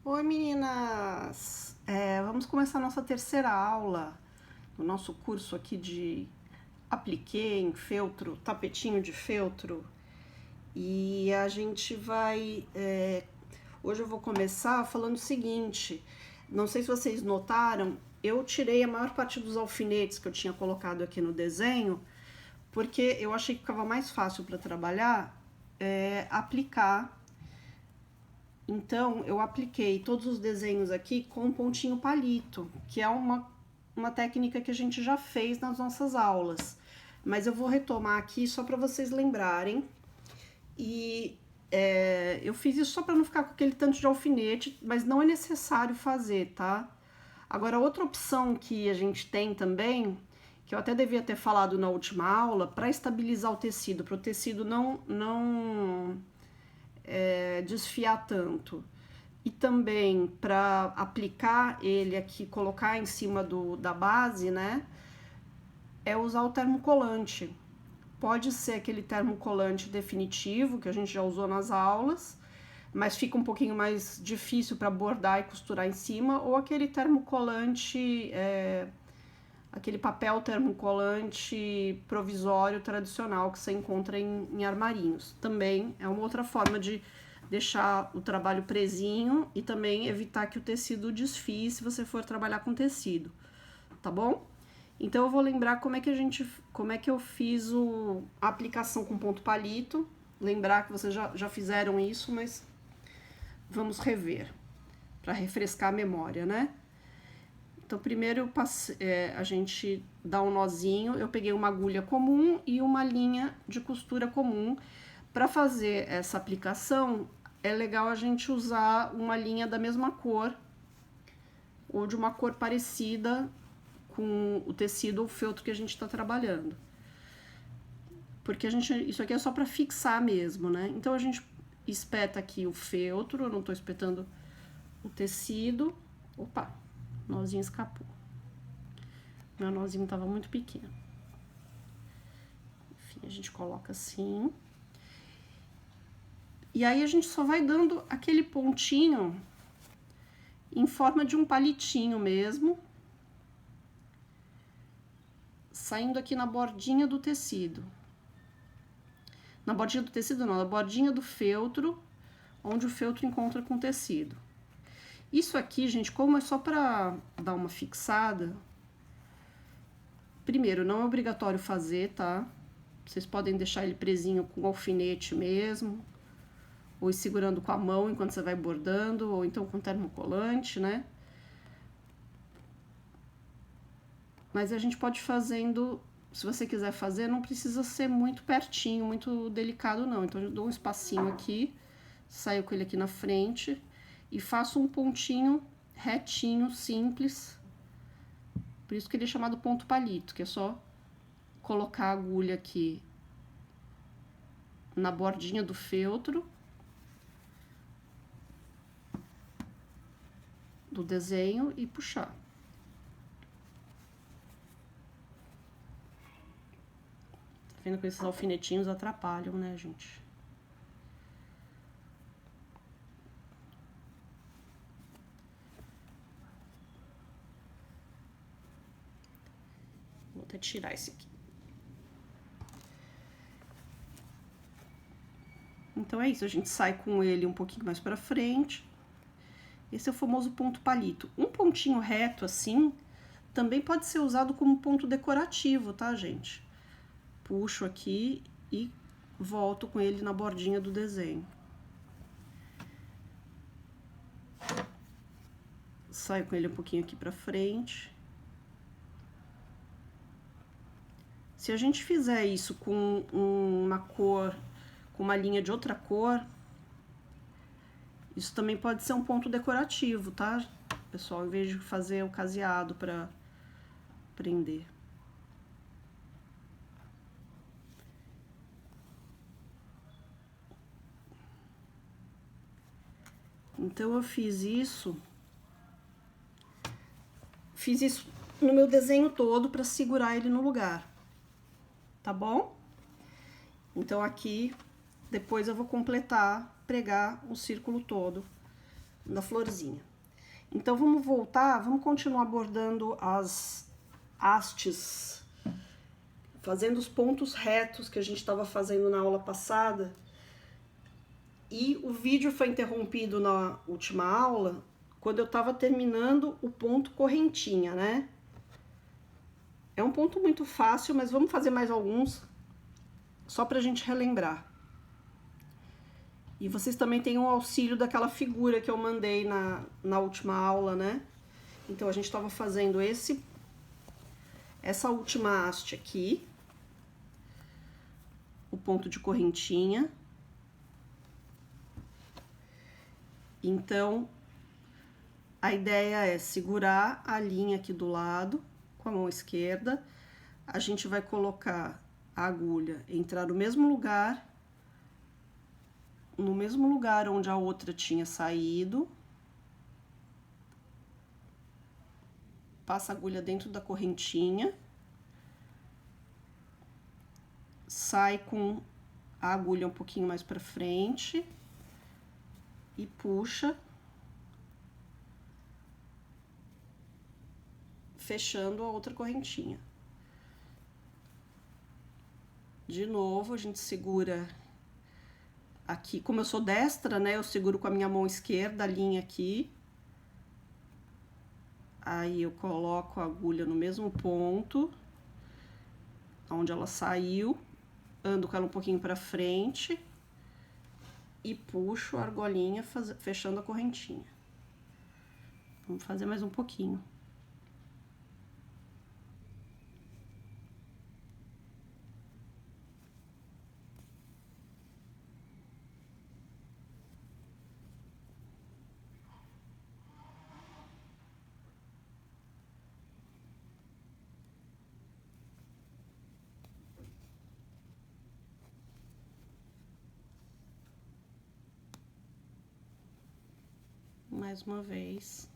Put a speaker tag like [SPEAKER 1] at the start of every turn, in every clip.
[SPEAKER 1] Oi meninas! Vamos começar a nossa terceira aula do nosso curso aqui de apliqué em feltro, tapetinho de feltro. E a gente vai... hoje eu vou começar falando o seguinte, não sei se vocês notaram, eu tirei a maior parte dos alfinetes que eu tinha colocado aqui no desenho, porque eu achei que ficava mais fácil para trabalhar aplicar. Então, eu apliquei todos os desenhos aqui com pontinho palito, que é uma técnica que a gente já fez nas nossas aulas. Mas eu vou retomar aqui só para vocês lembrarem. E eu fiz isso só para não ficar com aquele tanto de alfinete, mas não é necessário fazer, tá? Agora, outra opção que a gente tem também, que eu até devia ter falado na última aula, para estabilizar o tecido, para o tecido não desfiar tanto. E também para aplicar ele aqui, colocar em cima da base, né? É usar o termocolante. Pode ser aquele termocolante definitivo, que a gente já usou nas aulas, mas fica um pouquinho mais difícil para bordar e costurar em cima, ou aquele termocolante, aquele papel termocolante provisório tradicional que você encontra em armarinhos. Também é uma outra forma de deixar o trabalho presinho e também evitar que o tecido desfie se você for trabalhar com tecido, tá bom? Então eu vou lembrar como é que eu fiz a aplicação com ponto palito, lembrar que vocês já fizeram isso, mas vamos rever, para refrescar a memória, né? Então primeiro a gente dá um nozinho, eu peguei uma agulha comum e uma linha de costura comum. Para fazer essa aplicação, é legal a gente usar uma linha da mesma cor ou de uma cor parecida com o tecido ou feltro que a gente está trabalhando. Porque isso aqui é só para fixar mesmo, né? Então a gente espeta aqui o feltro, eu não estou espetando o tecido. Opa, nozinho escapou. Meu nozinho estava muito pequeno. Enfim, a gente coloca assim. E aí a gente só vai dando aquele pontinho em forma de um palitinho mesmo, saindo aqui na bordinha do tecido. Na bordinha do tecido não, na bordinha do feltro, onde o feltro encontra com o tecido. Isso aqui, gente, como é só para dar uma fixada, primeiro, não é obrigatório fazer, tá? Vocês podem deixar ele presinho com alfinete mesmo, ou ir segurando com a mão enquanto você vai bordando, ou então com termocolante, né? Mas a gente pode ir fazendo, se você quiser fazer, não precisa ser muito pertinho, muito delicado não. Então eu dou um espacinho aqui, saio com ele aqui na frente e faço um pontinho retinho, simples. Por isso que ele é chamado ponto palito, que é só colocar a agulha aqui na bordinha do feltro do desenho e puxar. Tá vendo que esses alfinetinhos atrapalham, né, gente? Vou até tirar esse aqui. Então é isso, a gente sai com ele um pouquinho mais pra frente. Esse é o famoso ponto palito. Um pontinho reto assim também pode ser usado como ponto decorativo, tá, gente? Puxo aqui e volto com ele na bordinha do desenho. Saio com ele um pouquinho aqui pra frente. Se a gente fizer isso com uma cor, com uma linha de outra cor, isso também pode ser um ponto decorativo, tá, pessoal? Em vez de fazer o caseado pra prender. Então eu fiz isso no meu desenho todo para segurar ele no lugar, tá bom? Então aqui, depois eu vou completar, pregar o círculo todo da florzinha. Então, vamos voltar, vamos continuar bordando as hastes, fazendo os pontos retos que a gente estava fazendo na aula passada. E o vídeo foi interrompido na última aula, quando eu estava terminando o ponto correntinha, né? É um ponto muito fácil, mas vamos fazer mais alguns, só pra gente relembrar. E vocês também têm o auxílio daquela figura que eu mandei na última aula, né? Então, a gente estava fazendo essa última haste aqui, o ponto de correntinha. Então, a ideia é segurar a linha aqui do lado com a mão esquerda. A gente vai colocar a agulha, entrar no mesmo lugar onde a outra tinha saído. Passa a agulha dentro da correntinha. Sai com a agulha um pouquinho mais pra frente. E puxa. Fechando a outra correntinha. De novo, a gente segura aqui, como eu sou destra, né, eu seguro com a minha mão esquerda a linha aqui. Aí eu coloco a agulha no mesmo ponto, onde ela saiu, ando com ela um pouquinho pra frente e puxo a argolinha fechando a correntinha. Vamos fazer mais um pouquinho. Mais uma vez.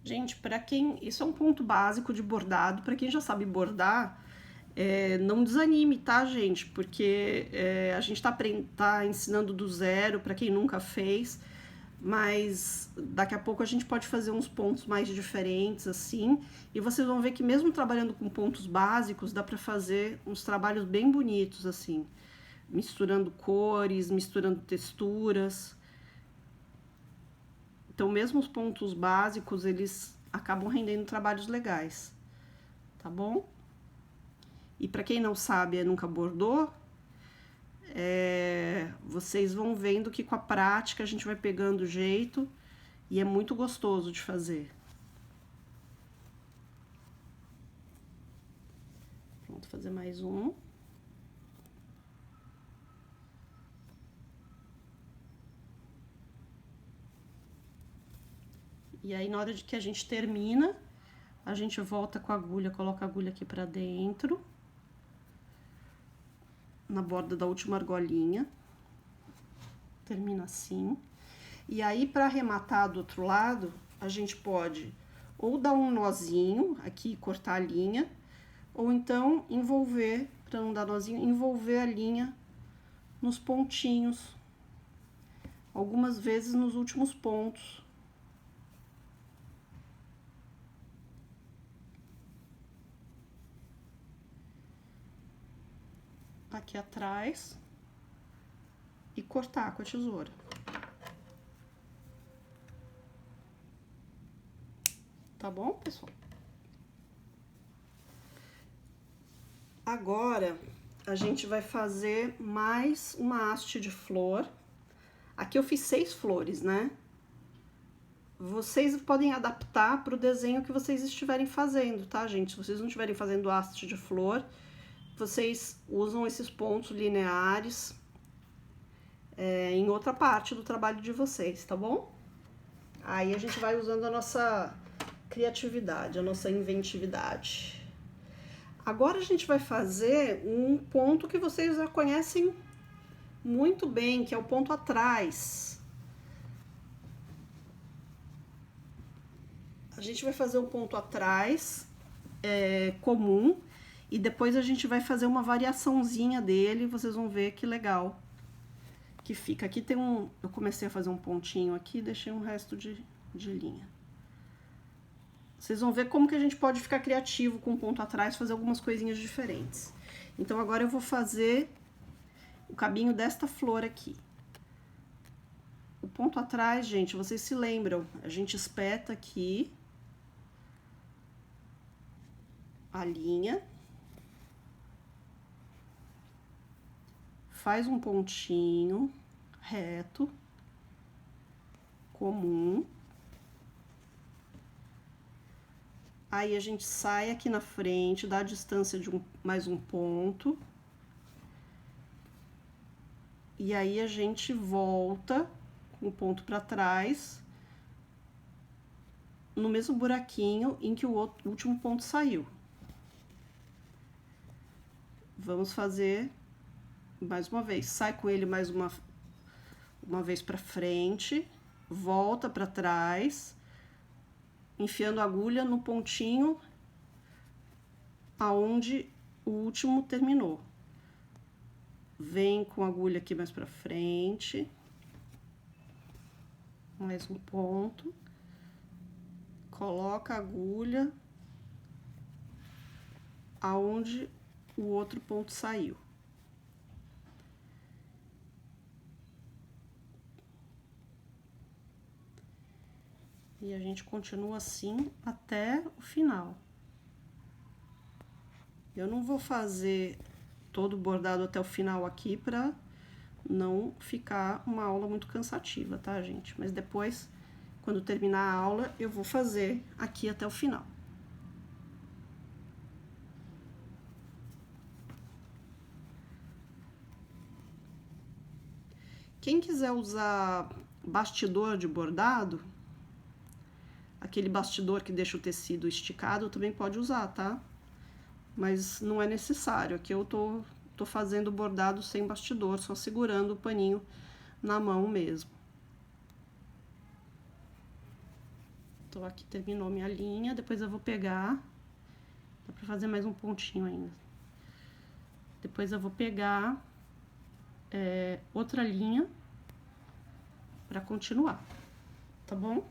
[SPEAKER 1] Gente, para quem... Isso é um ponto básico de bordado. Para quem já sabe bordar, não desanime, tá, gente? Porque a gente tá ensinando do zero para quem nunca fez. Mas daqui a pouco a gente pode fazer uns pontos mais diferentes, assim. E vocês vão ver que mesmo trabalhando com pontos básicos, dá pra fazer uns trabalhos bem bonitos, assim. Misturando cores, misturando texturas. Então, mesmo os pontos básicos, eles acabam rendendo trabalhos legais. Tá bom? E pra quem não sabe, nunca bordou, vocês vão vendo que com a prática a gente vai pegando o jeito e é muito gostoso de fazer. Vamos fazer mais um. E aí, na hora de que a gente termina, a gente volta com a agulha, coloca a agulha aqui pra dentro, na borda da última argolinha. Termina assim. E aí, pra arrematar do outro lado, a gente pode ou dar um nozinho aqui, cortar a linha, ou então envolver, pra não dar nozinho, envolver a linha nos pontinhos, algumas vezes nos últimos pontos. Aqui atrás e cortar com a tesoura. Tá bom, pessoal? Agora, a gente vai fazer mais uma haste de flor. Aqui eu fiz 6 flores, né? Vocês podem adaptar para o desenho que vocês estiverem fazendo, tá, gente? Se vocês não estiverem fazendo haste de flor, vocês usam esses pontos lineares em outra parte do trabalho de vocês, tá bom? Aí a gente vai usando a nossa criatividade, a nossa inventividade. Agora a gente vai fazer um ponto que vocês já conhecem muito bem, que é o ponto atrás. A gente vai fazer um ponto atrás comum, e depois a gente vai fazer uma variaçãozinha dele, vocês vão ver que legal que fica. Aqui tem eu comecei a fazer um pontinho aqui, deixei um resto de linha. Vocês vão ver como que a gente pode ficar criativo com o ponto atrás, fazer algumas coisinhas diferentes. Então, agora eu vou fazer o cabinho desta flor aqui. O ponto atrás, gente, vocês se lembram, a gente espeta aqui a linha, faz um pontinho reto, comum. Aí a gente sai aqui na frente, dá a distância de mais um ponto. E aí a gente volta com o ponto para trás, no mesmo buraquinho em que o último ponto saiu. Vamos fazer mais uma vez. Sai com ele mais uma vez para frente, volta para trás, enfiando a agulha no pontinho aonde o último terminou. Vem com a agulha aqui mais pra frente, mais um ponto, coloca a agulha aonde o outro ponto saiu. E a gente continua assim até o final. Eu não vou fazer todo o bordado até o final aqui pra não ficar uma aula muito cansativa, tá, gente? Mas depois, quando terminar a aula, eu vou fazer aqui até o final. Quem quiser usar bastidor de bordado, aquele bastidor que deixa o tecido esticado, também pode usar, tá? Mas não é necessário. Aqui eu tô fazendo bordado sem bastidor, só segurando o paninho na mão mesmo. Então, aqui terminou minha linha, depois eu vou pegar, dá pra fazer mais um pontinho ainda. Depois eu vou pegar outra linha pra continuar, tá bom?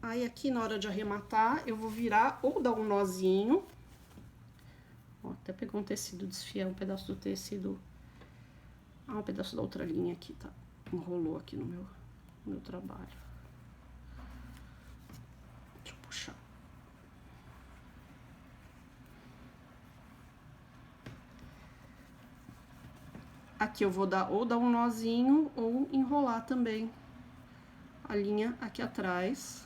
[SPEAKER 1] Aí, aqui na hora de arrematar, eu vou virar ou dar um nozinho. Ó, até pegou um tecido desfiar, um pedaço do tecido. Ah, um pedaço da outra linha aqui, tá? Enrolou aqui no meu trabalho. Deixa eu puxar. Aqui eu vou ou dar um nozinho ou enrolar também a linha aqui atrás.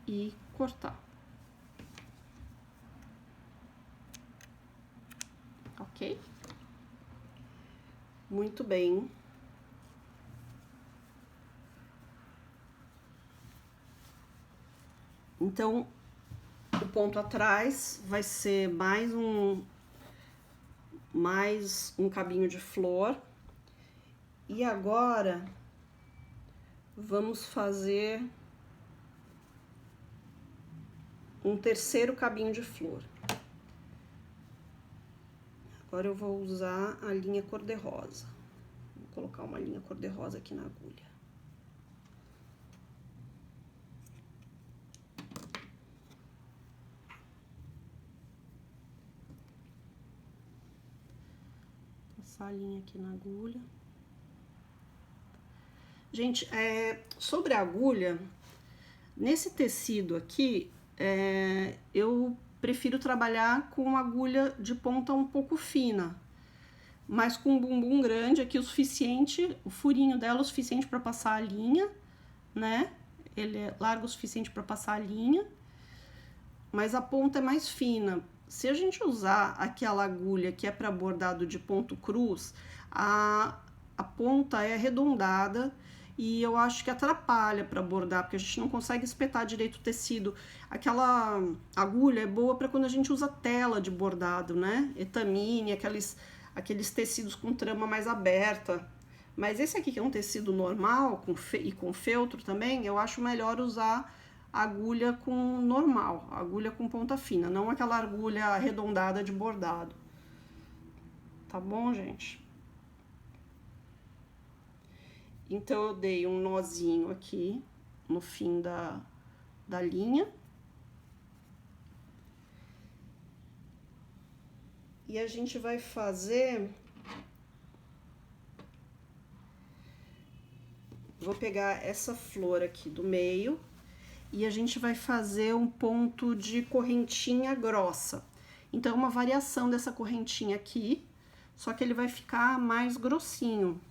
[SPEAKER 1] E cortar. Ok? Muito bem. Então, o ponto atrás vai ser mais um cabinho de flor. E agora, vamos fazer um terceiro cabinho de flor. Agora eu vou usar a linha cor-de-rosa. Vou colocar uma linha cor-de-rosa aqui na agulha. Passar a linha aqui na agulha. Gente, sobre a agulha, nesse tecido aqui, eu prefiro trabalhar com uma agulha de ponta um pouco fina, mas com um bumbum grande aqui o suficiente, o furinho dela o suficiente para passar a linha, né? Ele é largo o suficiente para passar a linha, mas a ponta é mais fina. Se a gente usar aquela agulha que é para bordado de ponto cruz, a ponta é arredondada e eu acho que atrapalha para bordar, porque a gente não consegue espetar direito o tecido. Aquela agulha é boa para quando a gente usa tela de bordado, né? Etamine, aqueles tecidos com trama mais aberta, Mas esse aqui, que é um tecido normal e com feltro também, eu acho melhor usar agulha com normal, agulha com ponta fina, não aquela agulha arredondada de bordado. Tá bom, gente? Então, eu dei um nozinho aqui no fim da linha. E a gente vai fazer... Vou pegar essa flor aqui do meio e a gente vai fazer um ponto de correntinha grossa. Então, uma variação dessa correntinha aqui, só que ele vai ficar mais grossinho.